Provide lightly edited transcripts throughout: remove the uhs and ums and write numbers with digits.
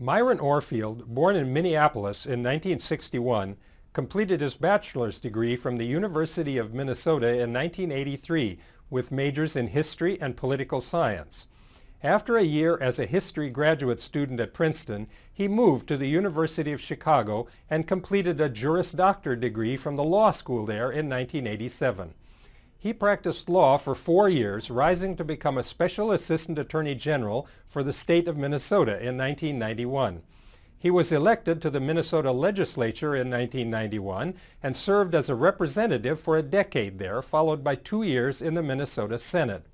Myron Orfield, born in Minneapolis in 1961, completed his bachelor's degree from the University of Minnesota in 1983 with majors in history and political science. After a year as a history graduate student at Princeton, he moved to the University of Chicago and completed a Juris Doctor degree from the law school there in 1987. He practiced law for 4 years, rising to become a Special Assistant Attorney General for the state of Minnesota in 1991. He was elected to the Minnesota legislature in 1991 and served as a representative for a decade there, followed by 2 years in the Minnesota Senate.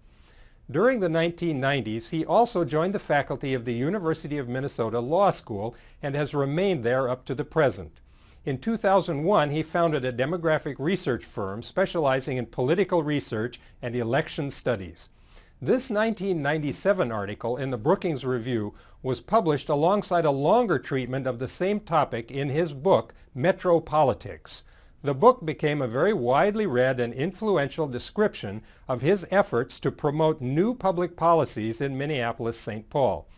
During the 1990s, he also joined the faculty of the University of Minnesota Law School and has remained there up to the present. In 2001, he founded a demographic research firm specializing in political research and election studies. This 1997 article in the Brookings Review was published alongside a longer treatment of the same topic in his book, Metropolitics. The book became a very widely read and influential description of his efforts to promote new public policies in Minneapolis-St. Paul.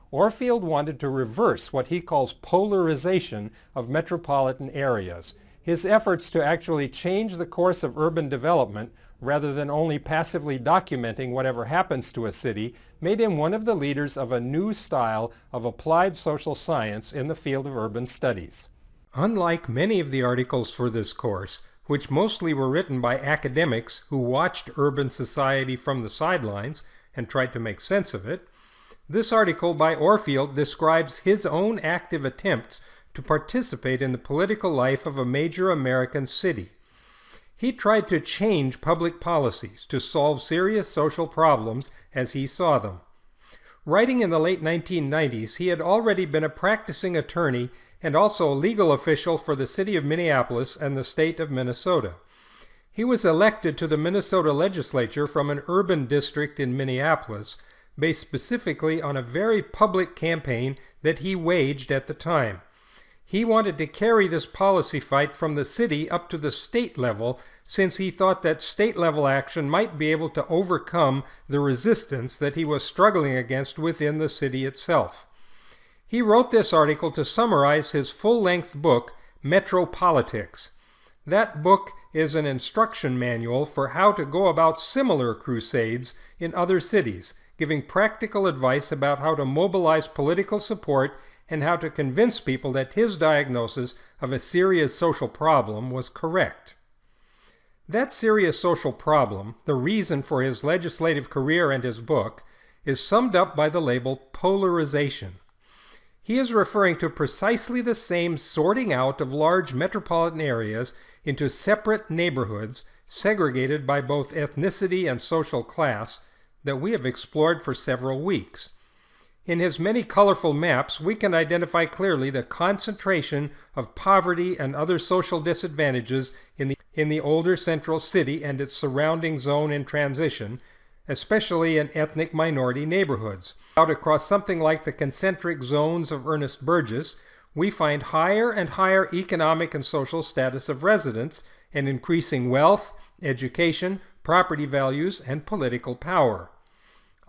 Orfield wanted to reverse what he calls polarization of metropolitan areas. His efforts to actually change the course of urban development, rather than only passively documenting whatever happens to a city, made him one of the leaders of a new style of applied social science in the field of urban studies. Unlike many of the articles for this course, which mostly were written by academics who watched urban society from the sidelines and tried to make sense of it, this article by Orfield describes his own active attempts to participate in the political life of a major American city. He tried to change public policies to solve serious social problems as he saw them. Writing in the late 1990s, he had already been a practicing attorney and also a legal official for the city of Minneapolis and the state of Minnesota. He was elected to the Minnesota legislature from an urban district in Minneapolis, based specifically on a very public campaign that he waged at the time. He wanted to carry this policy fight from the city up to the state level, since he thought that state-level action might be able to overcome the resistance that he was struggling against within the city itself. He wrote this article to summarize his full-length book, Metropolitics. That book is an instruction manual for how to go about similar crusades in other cities, giving practical advice about how to mobilize political support and how to convince people that his diagnosis of a serious social problem was correct. That serious social problem, the reason for his legislative career and his book, is summed up by the label polarization. He is referring to precisely the same sorting out of large metropolitan areas into separate neighborhoods, segregated by both ethnicity and social class, that we have explored for several weeks. In his many colorful maps, we can identify clearly the concentration of poverty and other social disadvantages in the older central city and its surrounding zone in transition, especially in ethnic minority neighborhoods. Out across something like the concentric zones of Ernest Burgess, we find higher and higher economic and social status of residents and increasing wealth, education, property values, and political power.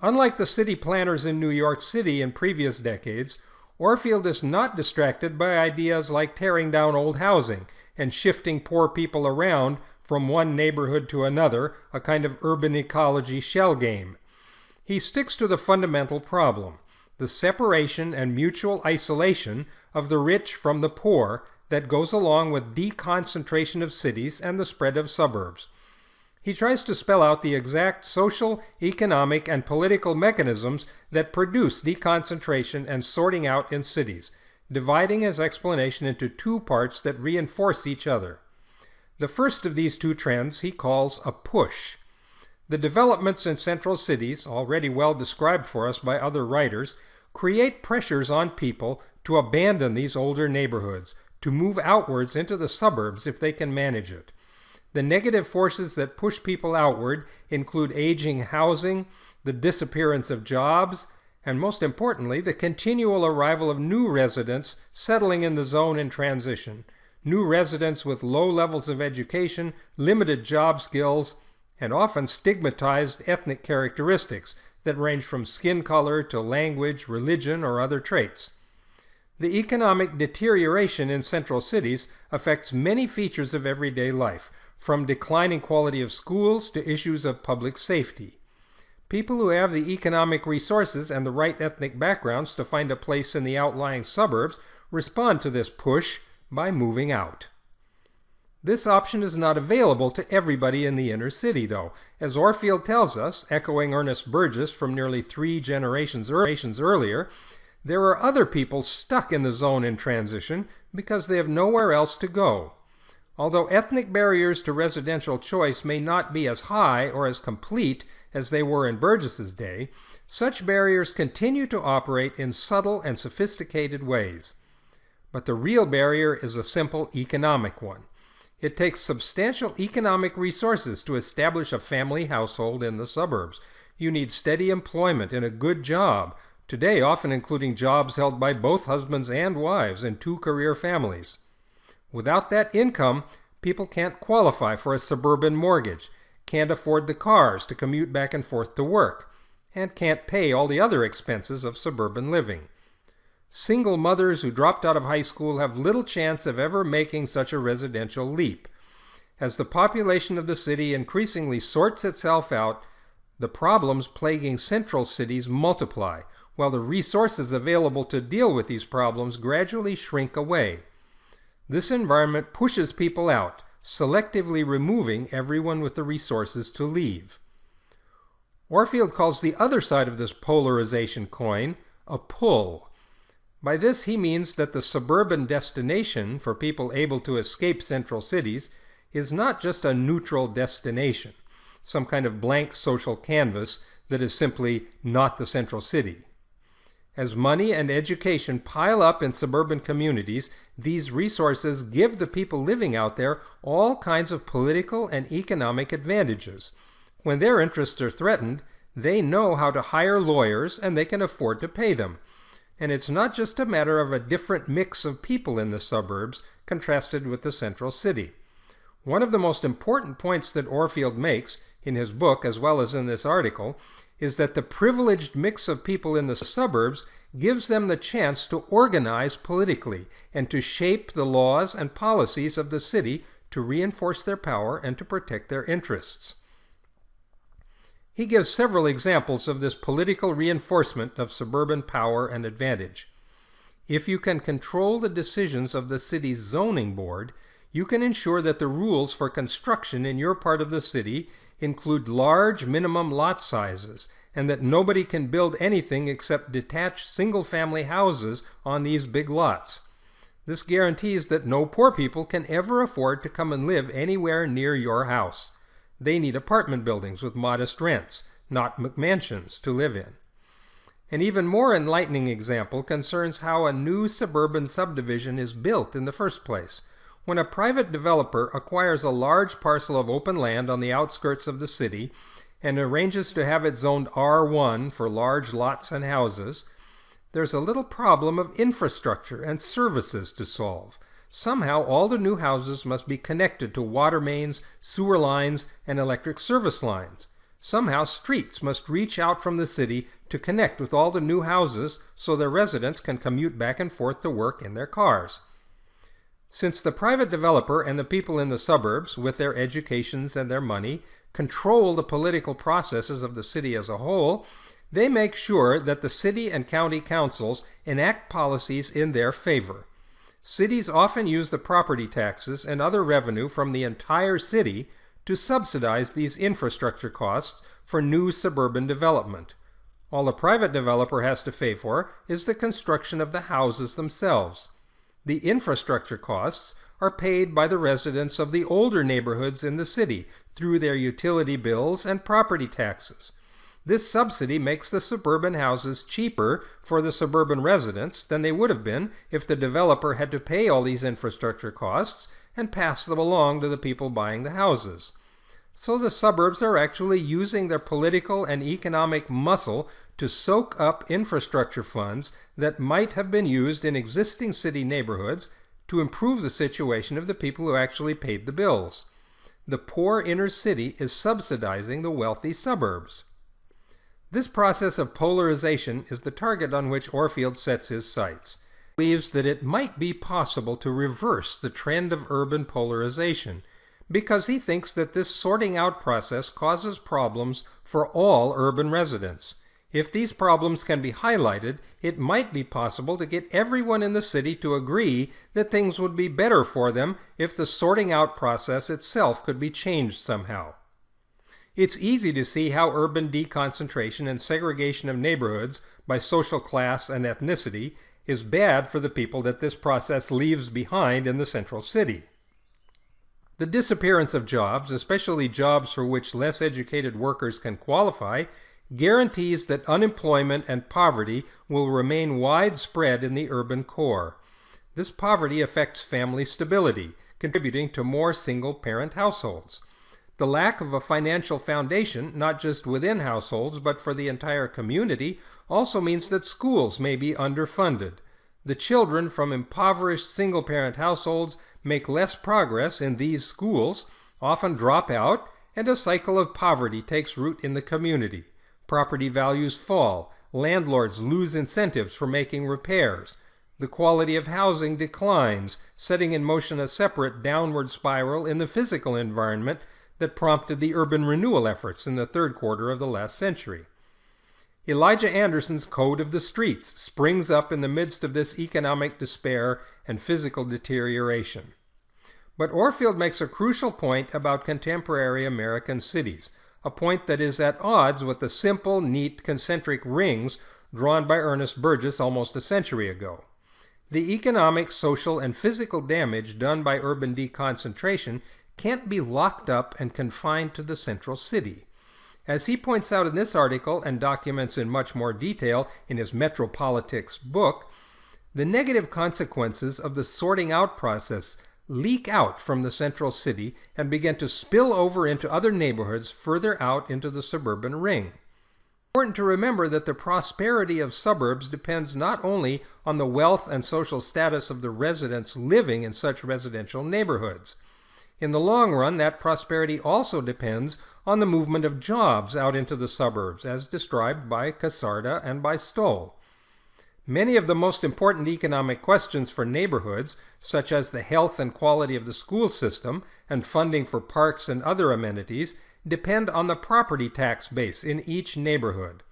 Unlike the city planners in New York City in previous decades, Orfield is not distracted by ideas like tearing down old housing and shifting poor people around from one neighborhood to another, a kind of urban ecology shell game. He sticks to the fundamental problem, the separation and mutual isolation of the rich from the poor that goes along with deconcentration of cities and the spread of suburbs. He tries to spell out the exact social, economic, and political mechanisms that produce deconcentration and sorting out in cities, dividing his explanation into two parts that reinforce each other. The first of these two trends he calls a push. The developments in central cities, already well described for us by other writers, create pressures on people to abandon these older neighborhoods, to move outwards into the suburbs if they can manage it. The negative forces that push people outward include aging housing, the disappearance of jobs, and most importantly, the continual arrival of new residents settling in the zone in transition, new residents with low levels of education, limited job skills, and often stigmatized ethnic characteristics that range from skin color to language, religion, or other traits. The economic deterioration in central cities affects many features of everyday life, from declining quality of schools to issues of public safety. People who have the economic resources and the right ethnic backgrounds to find a place in the outlying suburbs respond to this push by moving out. This option is not available to everybody in the inner city, though. As Orfield tells us, echoing Ernest Burgess from nearly 3 generations earlier, there are other people stuck in the zone in transition because they have nowhere else to go. Although ethnic barriers to residential choice may not be as high or as complete as they were in Burgess's day, such barriers continue to operate in subtle and sophisticated ways. But the real barrier is a simple economic one. It takes substantial economic resources to establish a family household in the suburbs. You need steady employment and a good job, today often including jobs held by both husbands and wives in 2 career families. Without that income, people can't qualify for a suburban mortgage, can't afford the cars to commute back and forth to work, and can't pay all the other expenses of suburban living. Single mothers who dropped out of high school have little chance of ever making such a residential leap. As the population of the city increasingly sorts itself out, the problems plaguing central cities multiply, while the resources available to deal with these problems gradually shrink away. This environment pushes people out, selectively removing everyone with the resources to leave. Orfield calls the other side of this polarization coin a pull. By this he means that the suburban destination for people able to escape central cities is not just a neutral destination, some kind of blank social canvas that is simply not the central city. As money and education pile up in suburban communities, these resources give the people living out there all kinds of political and economic advantages. When their interests are threatened, they know how to hire lawyers and they can afford to pay them. And it's not just a matter of a different mix of people in the suburbs contrasted with the central city. One of the most important points that Orfield makes, in his book as well as in this article, is that the privileged mix of people in the suburbs gives them the chance to organize politically and to shape the laws and policies of the city to reinforce their power and to protect their interests. He gives several examples of this political reinforcement of suburban power and advantage. If you can control the decisions of the city's zoning board, you can ensure that the rules for construction in your part of the city include large minimum lot sizes, and that nobody can build anything except detached single-family houses on these big lots. This guarantees that no poor people can ever afford to come and live anywhere near your house. They need apartment buildings with modest rents, not McMansions to live in. An even more enlightening example concerns how a new suburban subdivision is built in the first place. When a private developer acquires a large parcel of open land on the outskirts of the city and arranges to have it zoned R1 for large lots and houses, there's a little problem of infrastructure and services to solve. Somehow all the new houses must be connected to water mains, sewer lines, and electric service lines. Somehow streets must reach out from the city to connect with all the new houses so their residents can commute back and forth to work in their cars. Since the private developer and the people in the suburbs, with their educations and their money, control the political processes of the city as a whole, they make sure that the city and county councils enact policies in their favor. Cities often use the property taxes and other revenue from the entire city to subsidize these infrastructure costs for new suburban development. All a private developer has to pay for is the construction of the houses themselves. The infrastructure costs are paid by the residents of the older neighborhoods in the city through their utility bills and property taxes. This subsidy makes the suburban houses cheaper for the suburban residents than they would have been if the developer had to pay all these infrastructure costs and pass them along to the people buying the houses. So the suburbs are actually using their political and economic muscle to soak up infrastructure funds that might have been used in existing city neighborhoods to improve the situation of the people who actually paid the bills. The poor inner city is subsidizing the wealthy suburbs. This process of polarization is the target on which Orfield sets his sights. believes that it might be possible to reverse the trend of urban polarization because he thinks that this sorting out process causes problems for all urban residents. If these problems can be highlighted, it might be possible to get everyone in the city to agree that things would be better for them if the sorting out process itself could be changed somehow. It's easy to see how urban deconcentration and segregation of neighborhoods by social class and ethnicity is bad for the people that this process leaves behind in the central city. The disappearance of jobs, especially jobs for which less educated workers can qualify, guarantees that unemployment and poverty will remain widespread in the urban core. This poverty affects family stability, contributing to more single-parent households. The lack of a financial foundation, not just within households but for the entire community, also means that schools may be underfunded. The children from impoverished single-parent households make less progress in these schools, often drop out, and a cycle of poverty takes root in the community. Property values fall, landlords lose incentives for making repairs, the quality of housing declines, setting in motion a separate downward spiral in the physical environment that prompted the urban renewal efforts in the third quarter of the last century. Elijah Anderson's Code of the Streets springs up in the midst of this economic despair and physical deterioration. But Orfield makes a crucial point about contemporary American cities, a point that is at odds with the simple, neat, concentric rings drawn by Ernest Burgess almost a century ago. The economic, social, and physical damage done by urban deconcentration can't be locked up and confined to the central city. As he points out in this article and documents in much more detail in his Metropolitics book, the negative consequences of the sorting out process leak out from the central city and begin to spill over into other neighborhoods further out into the suburban ring. It's important to remember that the prosperity of suburbs depends not only on the wealth and social status of the residents living in such residential neighborhoods. In the long run, that prosperity also depends on the movement of jobs out into the suburbs, as described by Casarda and by Stoll. Many of the most important economic questions for neighborhoods, such as the health and quality of the school system and funding for parks and other amenities, depend on the property tax base in each neighborhood.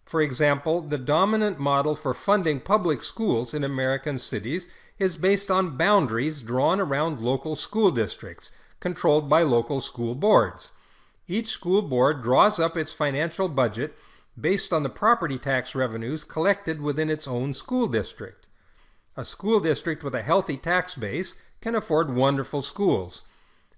For example, the dominant model for funding public schools in American cities is based on boundaries drawn around local school districts, controlled by local school boards. Each school board draws up its financial budget based on the property tax revenues collected within its own school district. A school district with a healthy tax base can afford wonderful schools.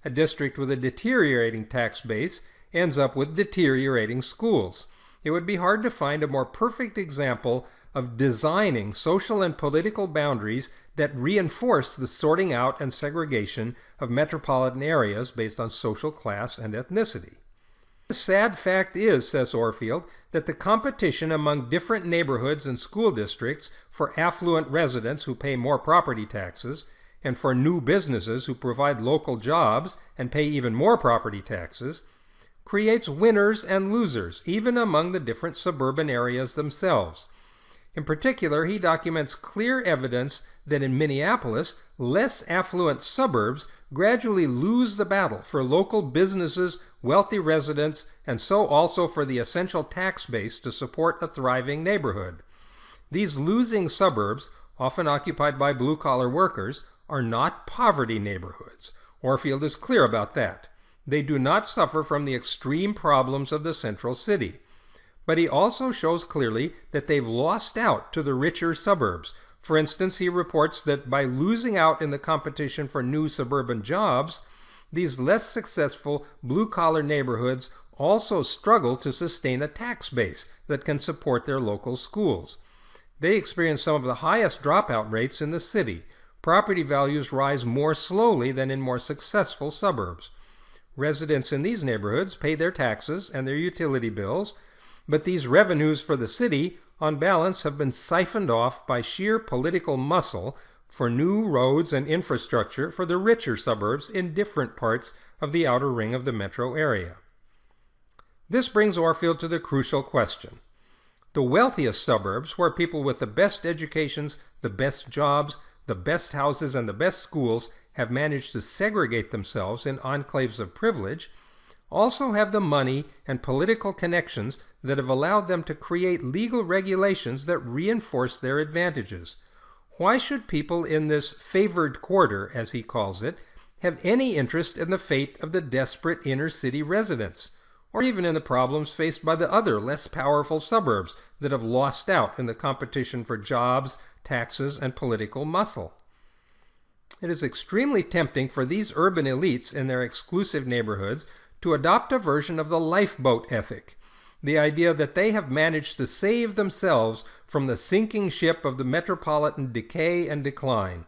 A district with a deteriorating tax base ends up with deteriorating schools. It would be hard to find a more perfect example of designing social and political boundaries that reinforce the sorting out and segregation of metropolitan areas based on social class and ethnicity. The sad fact is, says Orfield, that the competition among different neighborhoods and school districts for affluent residents who pay more property taxes and for new businesses who provide local jobs and pay even more property taxes creates winners and losers, even among the different suburban areas themselves. In particular, he documents clear evidence that in Minneapolis, less affluent suburbs gradually lose the battle for local businesses, wealthy residents, and so also for the essential tax base to support a thriving neighborhood. These losing suburbs, often occupied by blue-collar workers, are not poverty neighborhoods. Orfield is clear about that. They do not suffer from the extreme problems of the central city. But he also shows clearly that they've lost out to the richer suburbs. For instance, he reports that by losing out in the competition for new suburban jobs, these less successful blue-collar neighborhoods also struggle to sustain a tax base that can support their local schools. They experience some of the highest dropout rates in the city. Property values rise more slowly than in more successful suburbs. Residents in these neighborhoods pay their taxes and their utility bills, but these revenues for the city, on balance, have been siphoned off by sheer political muscle for new roads and infrastructure for the richer suburbs in different parts of the outer ring of the metro area. This brings Orfield to the crucial question. The wealthiest suburbs, where people with the best educations, the best jobs, the best houses, and the best schools have managed to segregate themselves in enclaves of privilege, also have the money and political connections that have allowed them to create legal regulations that reinforce their advantages. Why should people in this favored quarter, as he calls it, have any interest in the fate of the desperate inner-city residents, or even in the problems faced by the other, less powerful suburbs that have lost out in the competition for jobs, taxes, and political muscle? It is extremely tempting for these urban elites in their exclusive neighborhoods to adopt a version of the lifeboat ethic, the idea that they have managed to save themselves from the sinking ship of the metropolitan decay and decline.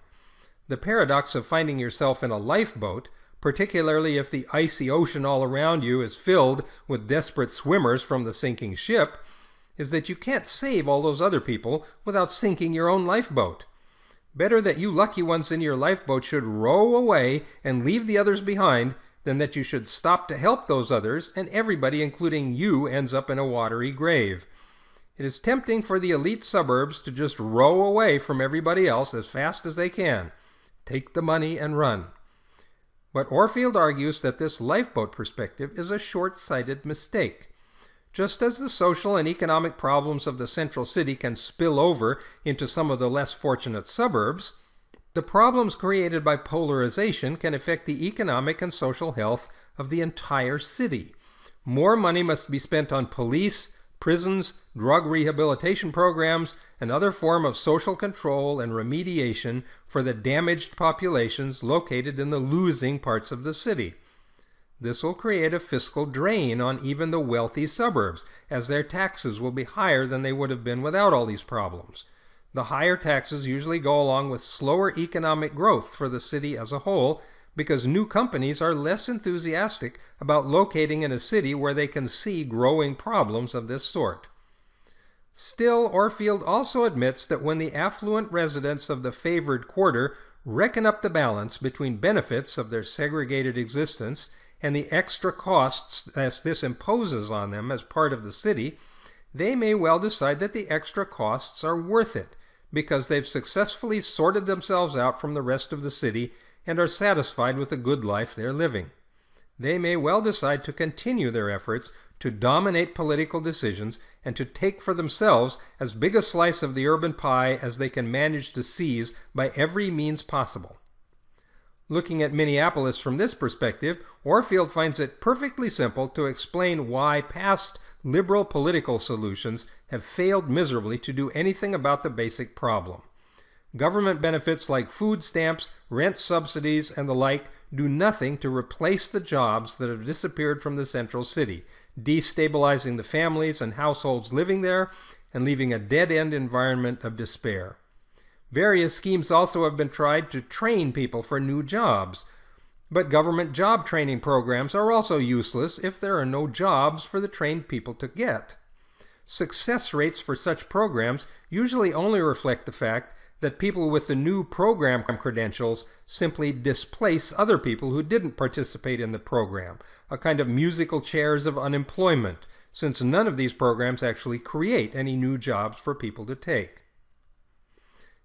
The paradox of finding yourself in a lifeboat, particularly if the icy ocean all around you is filled with desperate swimmers from the sinking ship, is that you can't save all those other people without sinking your own lifeboat. Better that you lucky ones in your lifeboat should row away and leave the others behind than that you should stop to help those others and everybody, including you, ends up in a watery grave. It is tempting for the elite suburbs to just row away from everybody else as fast as they can. Take the money and run. But Orfield argues that this lifeboat perspective is a short-sighted mistake. Just as the social and economic problems of the central city can spill over into some of the less fortunate suburbs, the problems created by polarization can affect the economic and social health of the entire city. More money must be spent on police, prisons, drug rehabilitation programs, and other form of social control and remediation for the damaged populations located in the losing parts of the city. This will create a fiscal drain on even the wealthy suburbs, as their taxes will be higher than they would have been without all these problems. The higher taxes usually go along with slower economic growth for the city as a whole, because new companies are less enthusiastic about locating in a city where they can see growing problems of this sort. Still, Orfield also admits that when the affluent residents of the favored quarter reckon up the balance between benefits of their segregated existence and the extra costs as this imposes on them as part of the city, they may well decide that the extra costs are worth it, because they've successfully sorted themselves out from the rest of the city and are satisfied with the good life they're living. They may well decide to continue their efforts to dominate political decisions and to take for themselves as big a slice of the urban pie as they can manage to seize by every means possible. Looking at Minneapolis from this perspective, Orfield finds it perfectly simple to explain why past liberal political solutions have failed miserably to do anything about the basic problem. Government benefits like food stamps, rent subsidies, and the like do nothing to replace the jobs that have disappeared from the central city, destabilizing the families and households living there and leaving a dead-end environment of despair. Various schemes also have been tried to train people for new jobs, but government job training programs are also useless if there are no jobs for the trained people to get. Success rates for such programs usually only reflect the fact that people with the new program credentials simply displace other people who didn't participate in the program, a kind of musical chairs of unemployment, since none of these programs actually create any new jobs for people to take.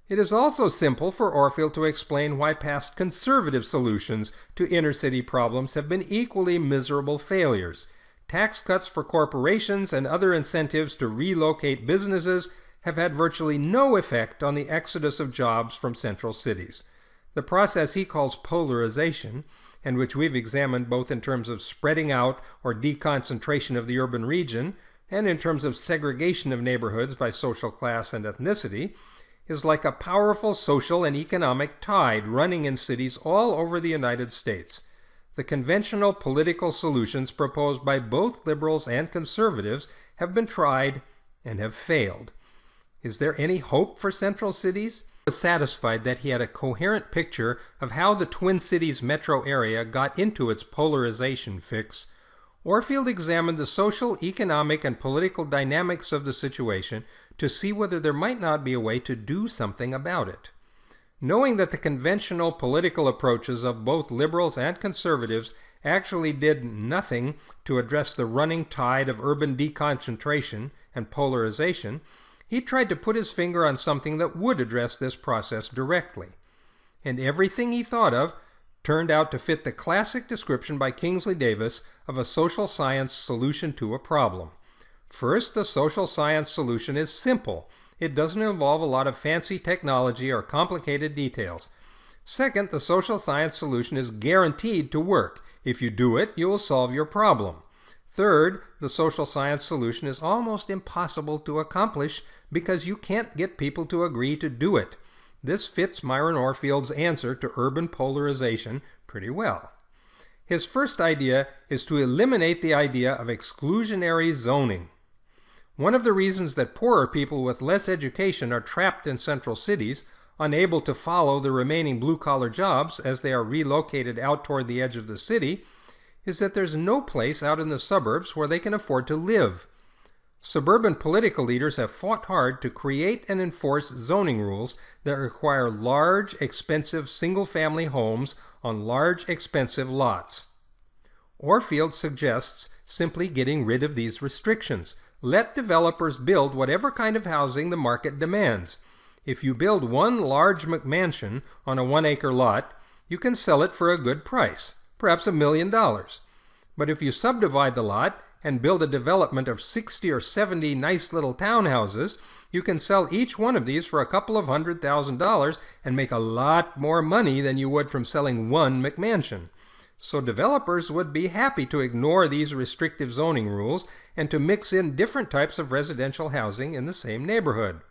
It is also simple for Orfield to explain why past conservative solutions to inner-city problems have been equally miserable failures. Tax cuts for corporations and other incentives to relocate businesses have had virtually no effect on the exodus of jobs from central cities. The process he calls polarization, and which we've examined both in terms of spreading out or deconcentration of the urban region, and in terms of segregation of neighborhoods by social class and ethnicity, is like a powerful social and economic tide running in cities all over the United States. The conventional political solutions proposed by both liberals and conservatives have been tried and have failed. Is there any hope for central cities? He was satisfied that he had a coherent picture of how the Twin Cities metro area got into its polarization fix. Orfield examined the social, economic, and political dynamics of the situation to see whether there might not be a way to do something about it. Knowing that the conventional political approaches of both liberals and conservatives actually did nothing to address the running tide of urban deconcentration and polarization, he tried to put his finger on something that would address this process directly. And everything he thought of turned out to fit the classic description by Kingsley Davis of a social science solution to a problem. First, the social science solution is simple. It doesn't involve a lot of fancy technology or complicated details. Second, the social science solution is guaranteed to work. If you do it, you will solve your problem. Third, the social science solution is almost impossible to accomplish because you can't get people to agree to do it. This fits Myron Orfield's answer to urban polarization pretty well. His first idea is to eliminate the idea of exclusionary zoning. One of the reasons that poorer people with less education are trapped in central cities, unable to follow the remaining blue-collar jobs as they are relocated out toward the edge of the city, is that there's no place out in the suburbs where they can afford to live. Suburban political leaders have fought hard to create and enforce zoning rules that require large, expensive single-family homes on large, expensive lots. Orfield suggests simply getting rid of these restrictions. Let developers build whatever kind of housing the market demands. If you build one large McMansion on a 1-acre lot, you can sell it for a good price, perhaps $1 million. But if you subdivide the lot and build a development of 60 or 70 nice little townhouses, you can sell each one of these for a couple of $100,000 and make a lot more money than you would from selling one McMansion. So developers would be happy to ignore these restrictive zoning rules and to mix in different types of residential housing in the same neighborhood.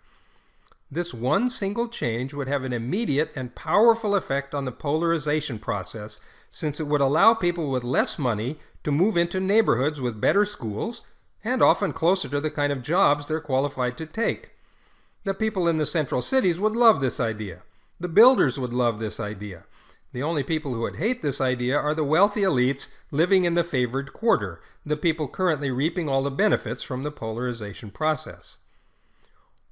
This one single change would have an immediate and powerful effect on the polarization process, since it would allow people with less money to move into neighborhoods with better schools and often closer to the kind of jobs they're qualified to take. The people in the central cities would love this idea. The builders would love this idea. The only people who would hate this idea are the wealthy elites living in the favored quarter, the people currently reaping all the benefits from the polarization process.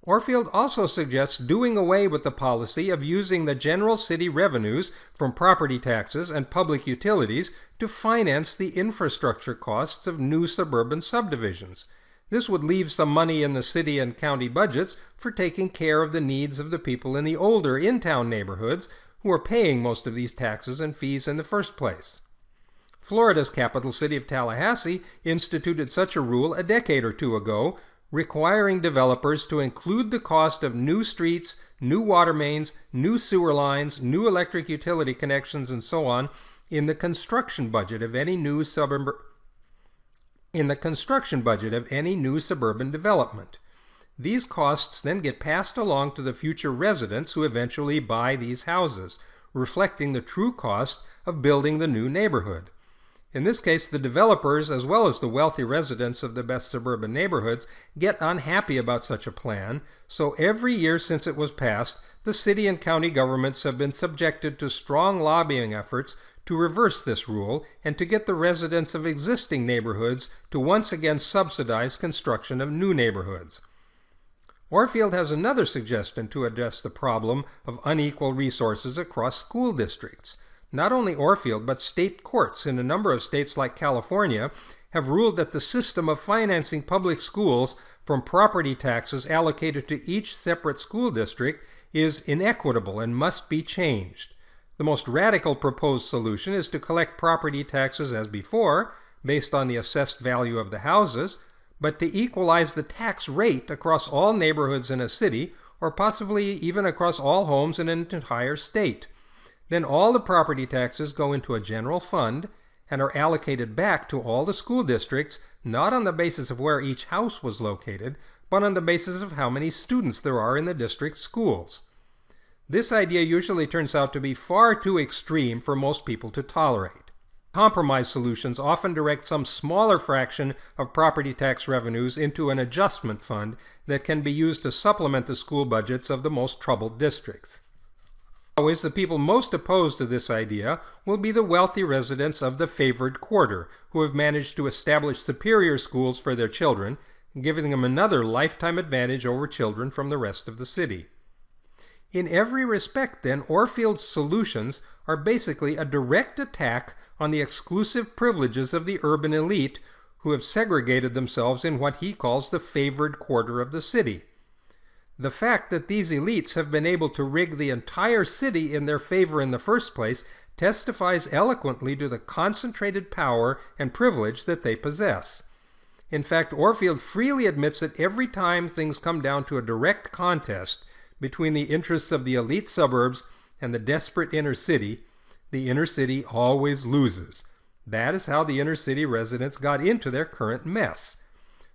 Orfield also suggests doing away with the policy of using the general city revenues from property taxes and public utilities to finance the infrastructure costs of new suburban subdivisions. This would leave some money in the city and county budgets for taking care of the needs of the people in the older in-town neighborhoods who are paying most of these taxes and fees in the first place. Florida's capital city of Tallahassee instituted such a rule a decade or two ago, requiring developers to include the cost of new streets, new water mains, new sewer lines, new electric utility connections, and so on in the construction budget of any new suburban development. These costs then get passed along to the future residents who eventually buy these houses, reflecting the true cost of building the new neighborhood. In this case, the developers, as well as the wealthy residents of the best suburban neighborhoods, get unhappy about such a plan, so every year since it was passed, the city and county governments have been subjected to strong lobbying efforts to reverse this rule and to get the residents of existing neighborhoods to once again subsidize construction of new neighborhoods. Orfield has another suggestion to address the problem of unequal resources across school districts. Not only Orfield, but state courts in a number of states like California have ruled that the system of financing public schools from property taxes allocated to each separate school district is inequitable and must be changed. The most radical proposed solution is to collect property taxes as before, based on the assessed value of the houses, but to equalize the tax rate across all neighborhoods in a city, or possibly even across all homes in an entire state. Then all the property taxes go into a general fund and are allocated back to all the school districts, not on the basis of where each house was located, but on the basis of how many students there are in the district's schools. This idea usually turns out to be far too extreme for most people to tolerate. Compromise solutions often direct some smaller fraction of property tax revenues into an adjustment fund that can be used to supplement the school budgets of the most troubled districts. Always, the people most opposed to this idea will be the wealthy residents of the favored quarter, who have managed to establish superior schools for their children, giving them another lifetime advantage over children from the rest of the city. In every respect, then, Orfield's solutions are basically a direct attack on the exclusive privileges of the urban elite who have segregated themselves in what he calls the favored quarter of the city. The fact that these elites have been able to rig the entire city in their favor in the first place testifies eloquently to the concentrated power and privilege that they possess. In fact, Orfield freely admits that every time things come down to a direct contest between the interests of the elite suburbs and the desperate inner city, the inner city always loses. That is how the inner city residents got into their current mess.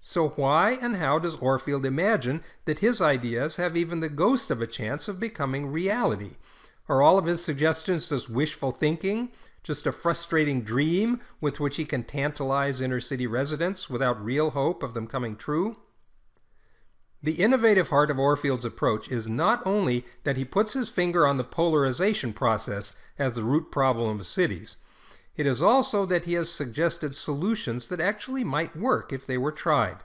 So why and how does Orfield imagine that his ideas have even the ghost of a chance of becoming reality? Are all of his suggestions just wishful thinking, just a frustrating dream with which he can tantalize inner city residents without real hope of them coming true? The innovative heart of Orfield's approach is not only that he puts his finger on the polarization process as the root problem of cities, it is also that he has suggested solutions that actually might work if they were tried.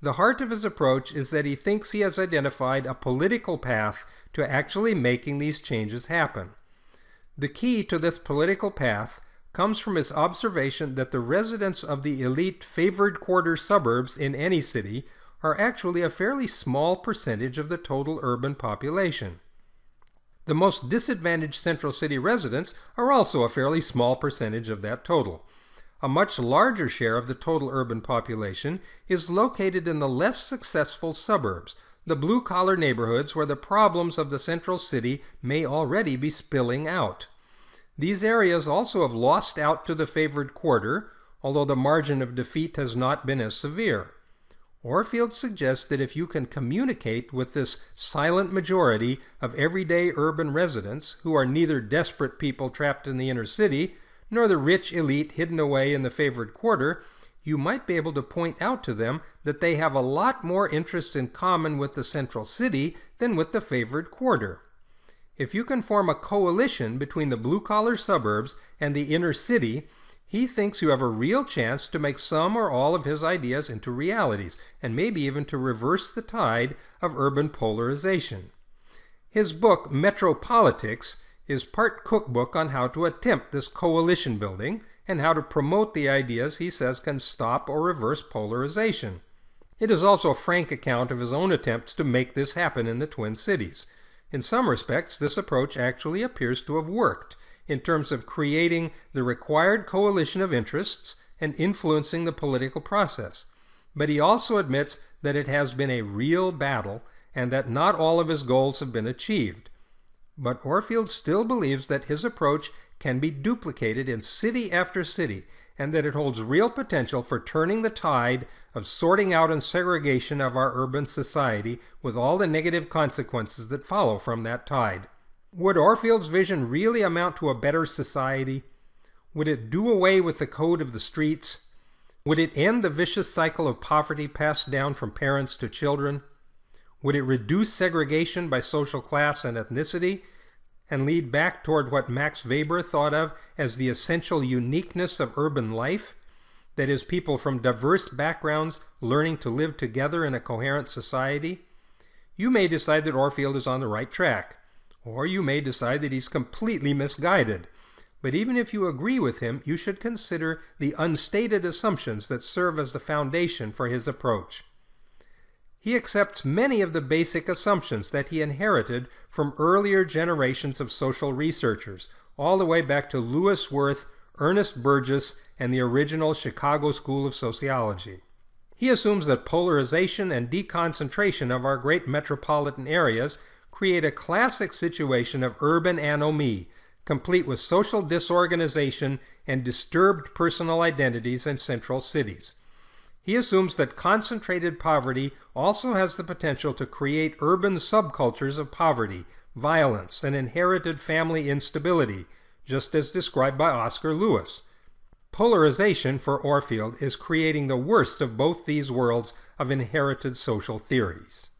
The heart of his approach is that he thinks he has identified a political path to actually making these changes happen. The key to this political path comes from his observation that the residents of the elite favored quarter suburbs in any city are actually a fairly small percentage of the total urban population. The most disadvantaged central city residents are also a fairly small percentage of that total. A much larger share of the total urban population is located in the less successful suburbs, the blue-collar neighborhoods where the problems of the central city may already be spilling out. These areas also have lost out to the favored quarter, although the margin of defeat has not been as severe. Orfield suggests that if you can communicate with this silent majority of everyday urban residents who are neither desperate people trapped in the inner city, nor the rich elite hidden away in the favored quarter, you might be able to point out to them that they have a lot more interests in common with the central city than with the favored quarter. If you can form a coalition between the blue-collar suburbs and the inner city, he thinks you have a real chance to make some or all of his ideas into realities, and maybe even to reverse the tide of urban polarization. His book, Metropolitics, is part cookbook on how to attempt this coalition building and how to promote the ideas he says can stop or reverse polarization. It is also a frank account of his own attempts to make this happen in the Twin Cities. In some respects, this approach actually appears to have worked, in terms of creating the required coalition of interests and influencing the political process. But he also admits that it has been a real battle and that not all of his goals have been achieved. But Orfield still believes that his approach can be duplicated in city after city, and that it holds real potential for turning the tide of sorting out and segregation of our urban society with all the negative consequences that follow from that tide. Would Orfield's vision really amount to a better society? Would it do away with the code of the streets? Would it end the vicious cycle of poverty passed down from parents to children? Would it reduce segregation by social class and ethnicity and lead back toward what Max Weber thought of as the essential uniqueness of urban life? That is, people from diverse backgrounds learning to live together in a coherent society? You may decide that Orfield is on the right track, or you may decide that he's completely misguided. But even if you agree with him, you should consider the unstated assumptions that serve as the foundation for his approach. He accepts many of the basic assumptions that he inherited from earlier generations of social researchers, all the way back to Lewis Wirth, Ernest Burgess, and the original Chicago School of Sociology. He assumes that polarization and deconcentration of our great metropolitan areas create a classic situation of urban anomie, complete with social disorganization and disturbed personal identities in central cities. He assumes that concentrated poverty also has the potential to create urban subcultures of poverty, violence, and inherited family instability, just as described by Oscar Lewis. Polarization, for Orfield, is creating the worst of both these worlds of inherited social theories.